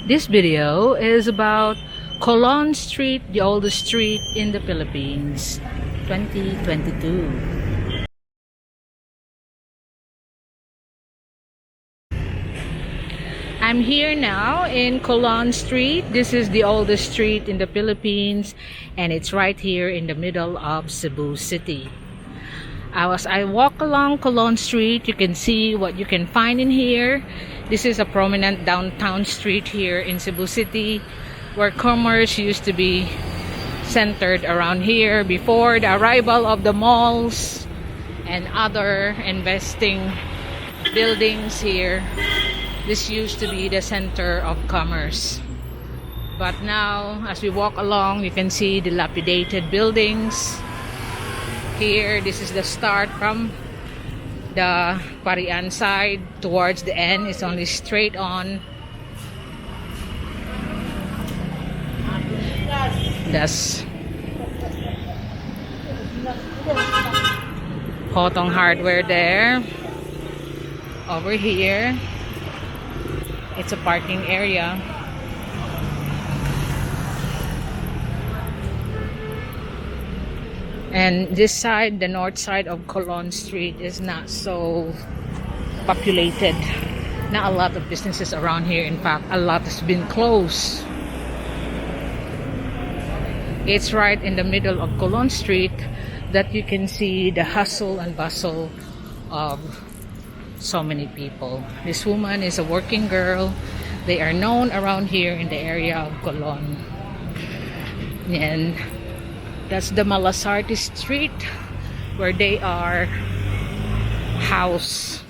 This video is about Colon Street, the oldest street in the Philippines, 2022. I'm here now in Colon Street. This is the oldest street in the Philippines, and it's right here in the middle of Cebu City. As I walk along Colon Street, you can see what you can find in here. This is a prominent downtown street here in Cebu City, where commerce used to be centered around here before the arrival of the malls and other investing buildings here. This used to be the center of commerce. But now, as we walk along, you can see dilapidated buildings. Here, this is the start from the Parian side towards the end. It's only straight on. That's Hotong Hardware there. Over here, it's a parking area. And this side, the north side of Colon Street, is not so populated. Not a lot of businesses around here. In fact, a lot has been closed. It's right in the middle of Colon Street that you can see the hustle and bustle of so many people. This woman is a working girl. They are known around here in the area of Colon. And that's the Malasarte Street where they are housed,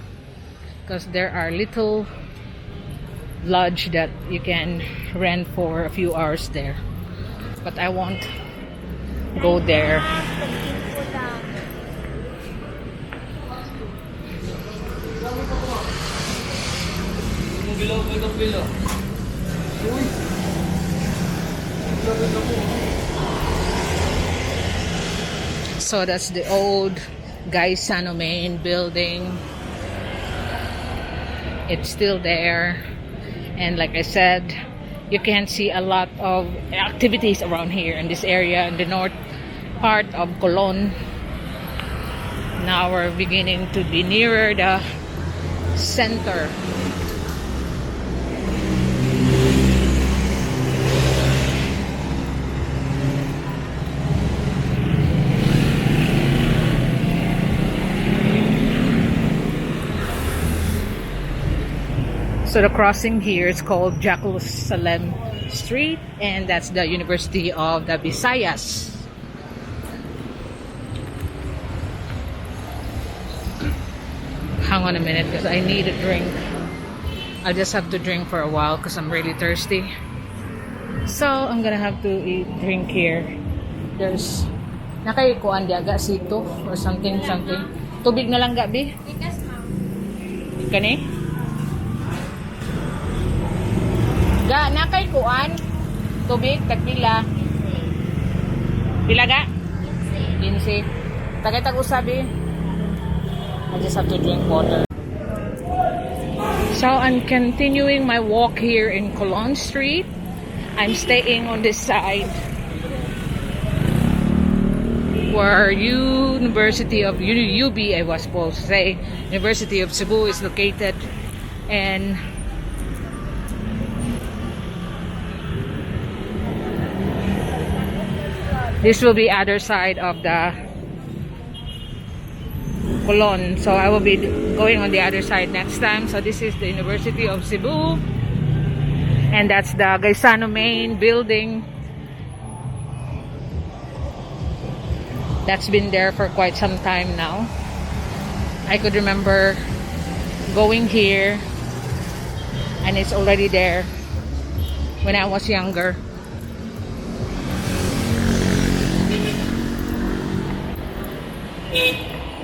because there are little lodge that you can rent for a few hours there. But I won't go there. So that's the old Gaisano main building. It's still there, and like I said, you can see a lot of activities around here in this area in the north part of Colon. Now we're beginning to be nearer the center. So the crossing here is called Jerusalem Street, and that's the University of the Visayas. Hang on a minute, because I need a drink. I'll just have to drink for a while because I'm really thirsty. So I'm gonna have to drink here. There's nakaikuan diaga sito or something. Tubig na lang gabi. Kani? Ga, nakay kuan tubig, tagpila. Pila ga? 15. Tagay usabi. I just have to drink water. So I'm continuing my walk here in Colon Street. I'm staying on this side where University of UB, I was supposed to say, University of Cebu is located, and this will be other side of the Colon. So I will be going on the other side next time. So this is the University of Cebu. And that's the Gaisano main building. That's been there for quite some time now. I could remember going here, and it's already there when I was younger.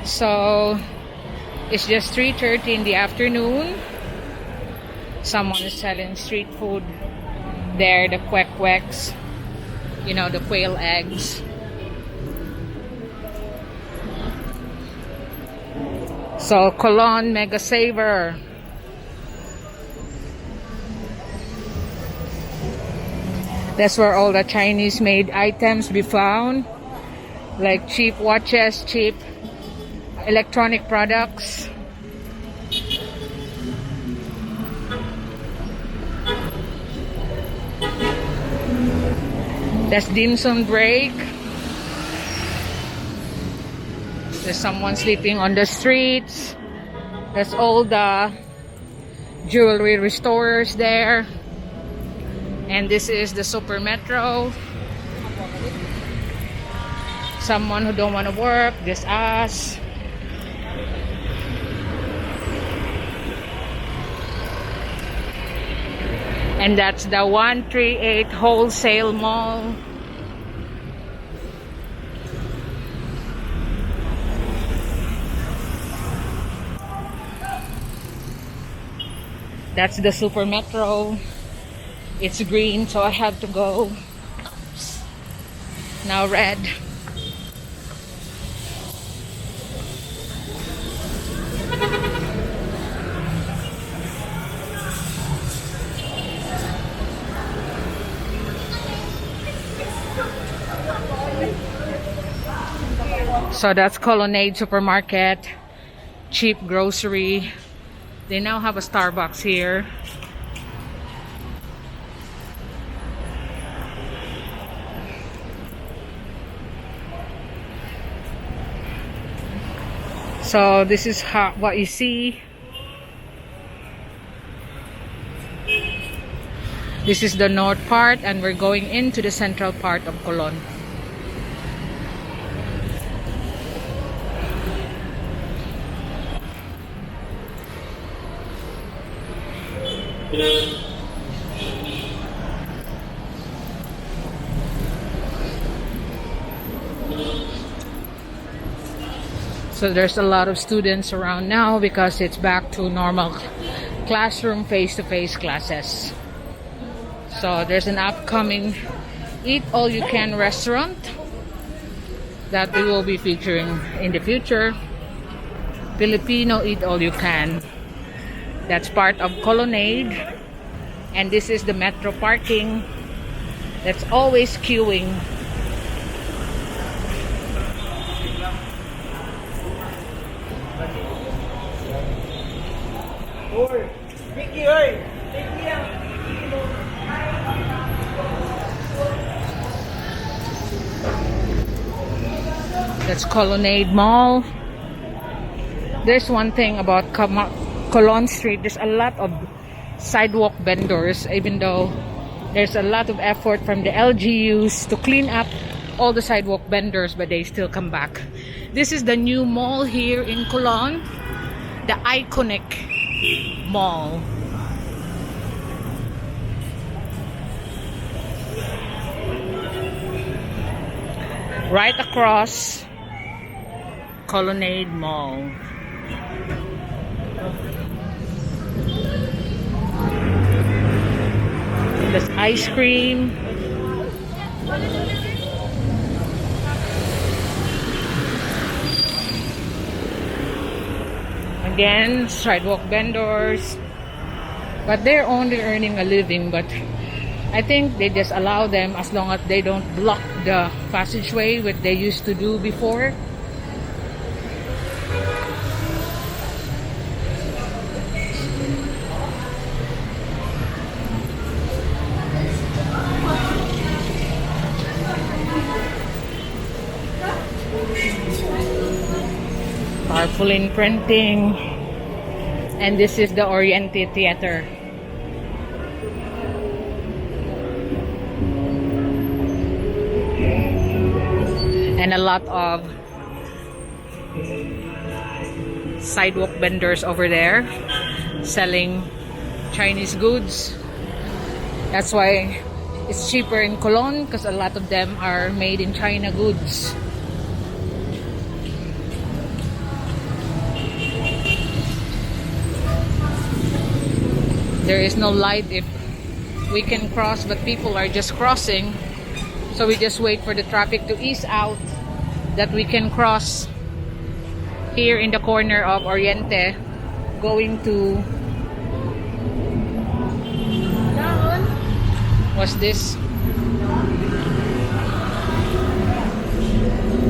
So it's just 3:30 in the afternoon. Someone is selling street food there, the kwek-kweks, you know, the quail eggs. So Colon Mega Saver. That's where all the Chinese made items be found, like cheap watches, cheap electronic products. That's dim sum break. There's someone sleeping on the streets. That's all the jewelry restorers there. And this is the Super Metro. Someone who don't want to work, just us. And that's the 138 Wholesale Mall. That's the Super Metro. It's green, so I have to go. Now red. So that's Colonnade Supermarket, cheap grocery. They now have a Starbucks here. So this is what you see. This is the north part, and we're going into the central part of Colon. So there's a lot of students around now because it's back to normal classroom face-to-face classes. So there's an upcoming Eat All You Can restaurant that we will be featuring in the future. Filipino Eat All You Can. That's part of Colonnade. And this is the metro parking that's always queuing. That's Colonnade Mall. There's one thing about Colon Street. There's a lot of sidewalk vendors, even though there's a lot of effort from the LGUs to clean up all the sidewalk vendors, but they still come back. This is the new mall here in Colon, the iconic mall. Right across Colonnade Mall. There's ice cream. Again, sidewalk vendors. But they're only earning a living, but I think they just allow them as long as they don't block the passageway, which they used to do before. Tarpaulin printing. And this is the Oriente Theater. And a lot of sidewalk vendors over there selling Chinese goods. That's why it's cheaper in Colon, because a lot of them are made in China goods. There is no light if we can cross, but people are just crossing. So we just wait for the traffic to ease out that we can cross here in the corner of Oriente going to, what's this?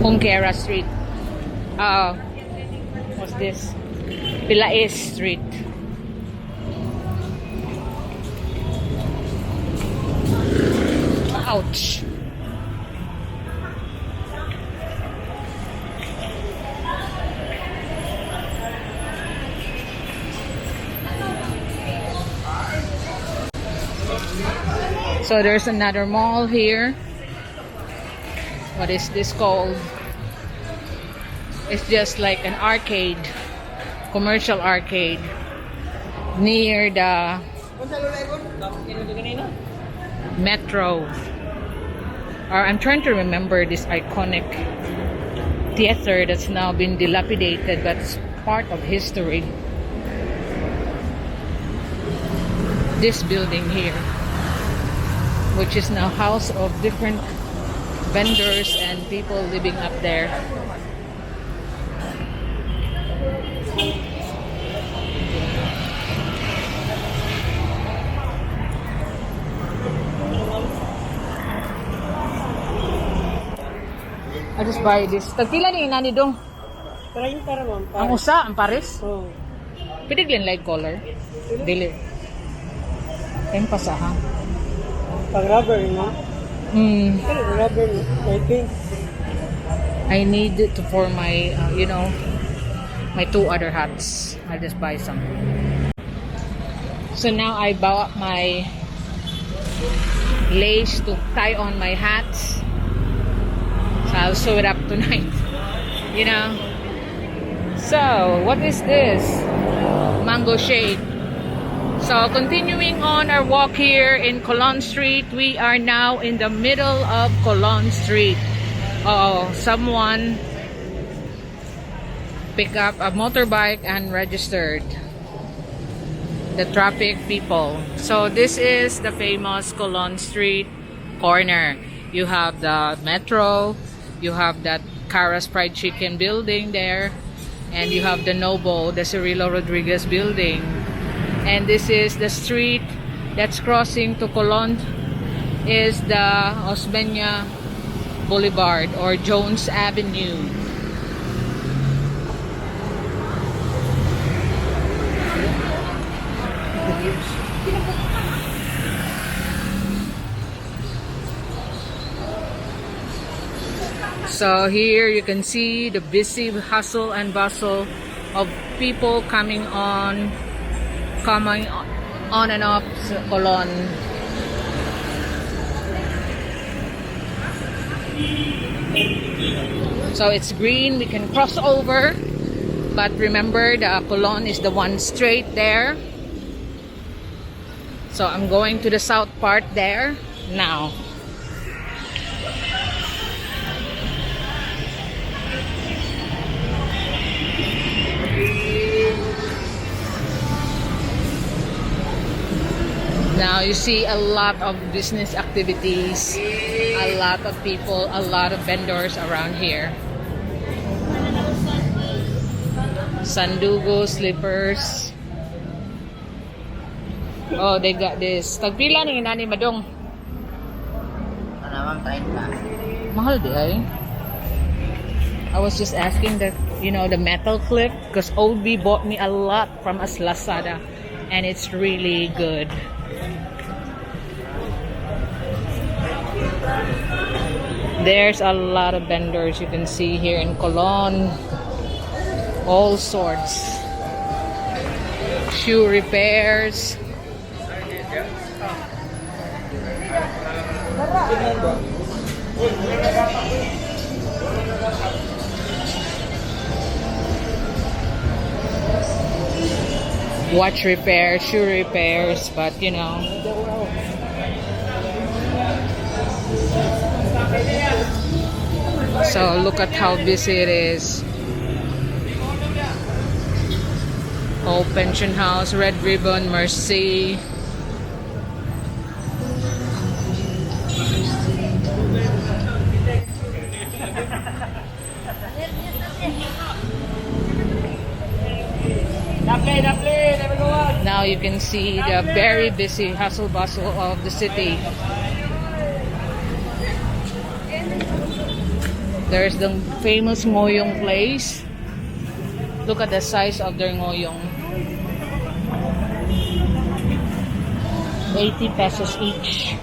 Conquera Street. What's this? Pilaes Street. Ouch. So there's another mall here. What is this called? It's just like an arcade, commercial arcade near the metro. Or I'm trying to remember this iconic theater that's now been dilapidated, but it's part of history. This building here, which is now house of different vendors and people living up there. I just buy this. Tagpila ni inani dong? 30 raman. Ang usa, ang pares? Oh. Pidiglan light color? Dili. Kayong pasa ha? Pag rubber, no? Rubber, I think. I need it for my, you know, my 2 other hats. I'll just buy some. So now I bought my lace to tie on my hats. So I'll sew it up tonight. You know? So, what is this? Mango shade. So, continuing on our walk here in Colon Street, we are now in the middle of Colon Street. Oh, someone picked up a motorbike and registered. The traffic people. So, this is the famous Colon Street corner. You have the metro, you have that Cara's Fried Chicken building there, and you have the Noble, the Cirilo Rodriguez building. And this is the street that's crossing to Colon, is the Osmeña Boulevard or Jones Avenue. So here you can see the busy hustle and bustle of people coming on and off Colon. So it's green, we can cross over, but remember the Colon is the one straight there. So I'm going to the south part there now. Now you see a lot of business activities, a lot of people, a lot of vendors around here. Sandugo, slippers. Oh, they got this. Tagpila ni inani madong. Ano 30. Mahal di ay. I was just asking that, you know, the metal clip, because OB bought me a lot from as Lazada, and it's really good. There's a lot of vendors you can see here in Colon. All sorts. Shoe repairs. Watch repairs, shoe repairs, but you know. So look at how busy it is. Oh, Pension House, Red Ribbon, Mercy. Now you can see the very busy hustle bustle of the city. There's the famous ngoyong place. Look at the size of their ngoyong. 80 pesos each.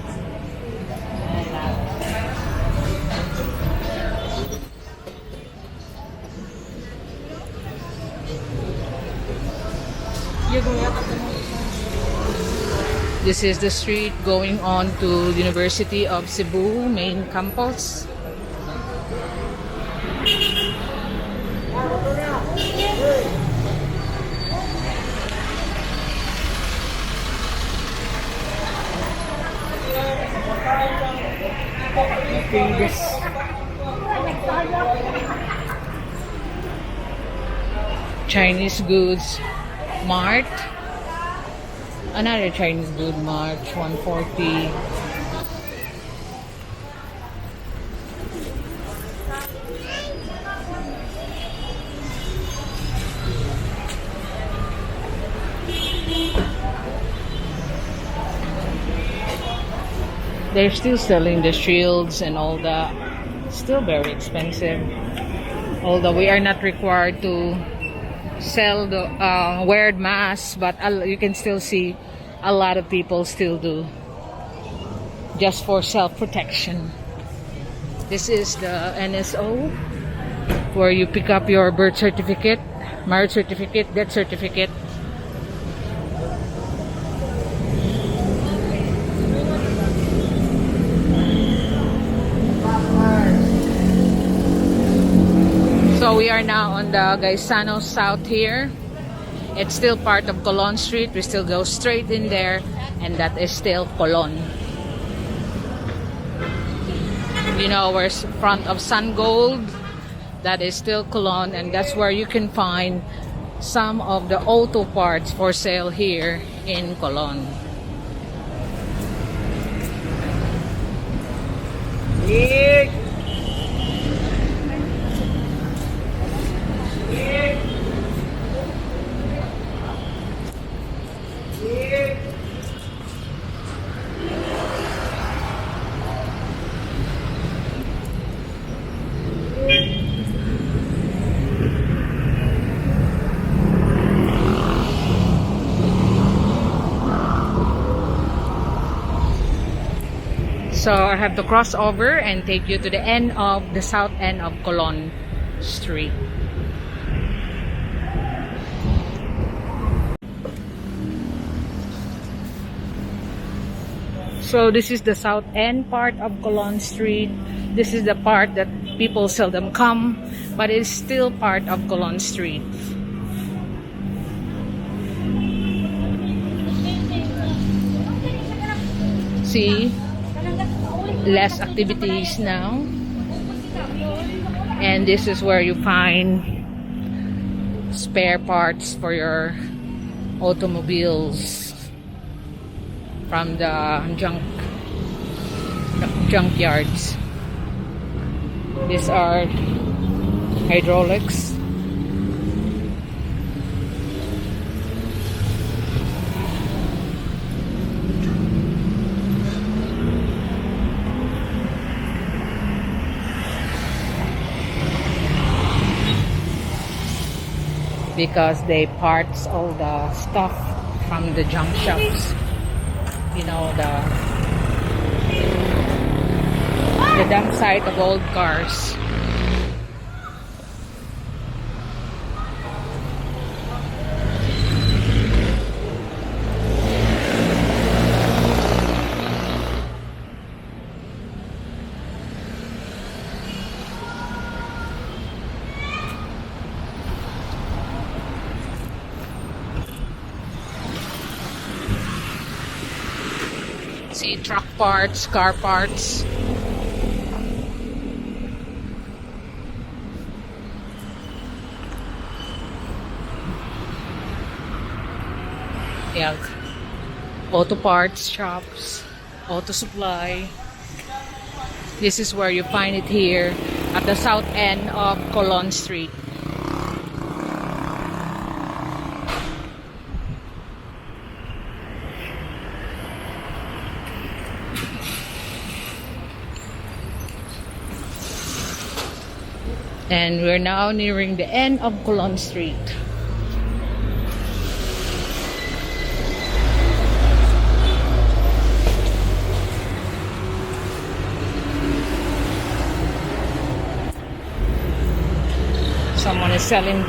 This is the street going on to University of Cebu main campus. This Chinese goods mart. Another Chinese good mart, 140. They're still selling the shields and all that. Still very expensive. Although we are not required to sell the weared masks, but you can still see a lot of people still do, just for self-protection. This is the NSO, where you pick up your birth certificate, marriage certificate, death certificate. So we are now on the Gaisano South here. It's still part of Colon Street. We still go straight in there, and that is still Colon. You know, we're front of Sun Gold. That is still Colon, and that's where you can find some of the auto parts for sale here in Colon. So I have to cross over and take you to the end of the south end of Colon Street. So this is the south end part of Colon Street. This is the part that people seldom come, but it's still part of Colon Street. See? Less activities now, and this is where you find spare parts for your automobiles from the junkyards. These are hydraulics. Because they parts all the stuff from the junk shops. You know, the dump site of old cars. See, truck parts, car parts. Yeah, auto parts shops, auto supply. This is where you find it here at the south end of Colon Street. And we're now nearing the end of Colon Street. Someone is selling.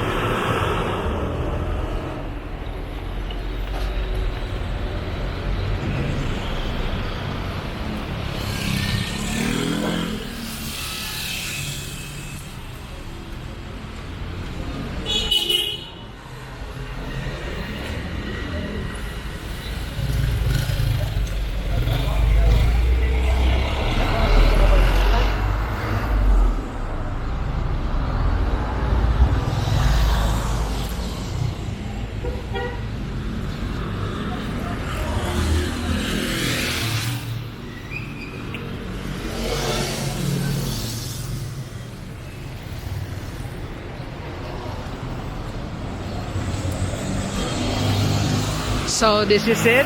So this is it.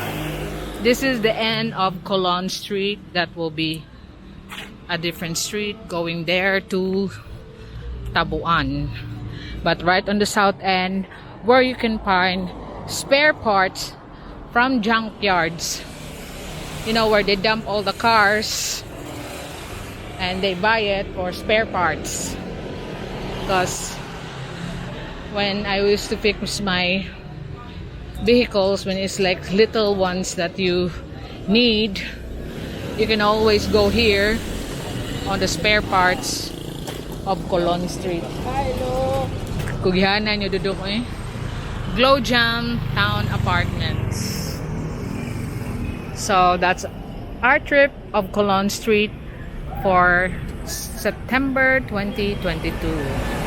This is the end of Colon Street. That will be a different street going there to Tabuan. But right on the south end, where you can find spare parts from junkyards. You know, where they dump all the cars and they buy it for spare parts. Because when I used to fix my vehicles, when it's like little ones that you need, you can always go here on the spare parts of Colon Street. Hello. Kugihanan nyo dudok eh. Glow Jam Town Apartments. So that's our trip of Colon Street for September 2022.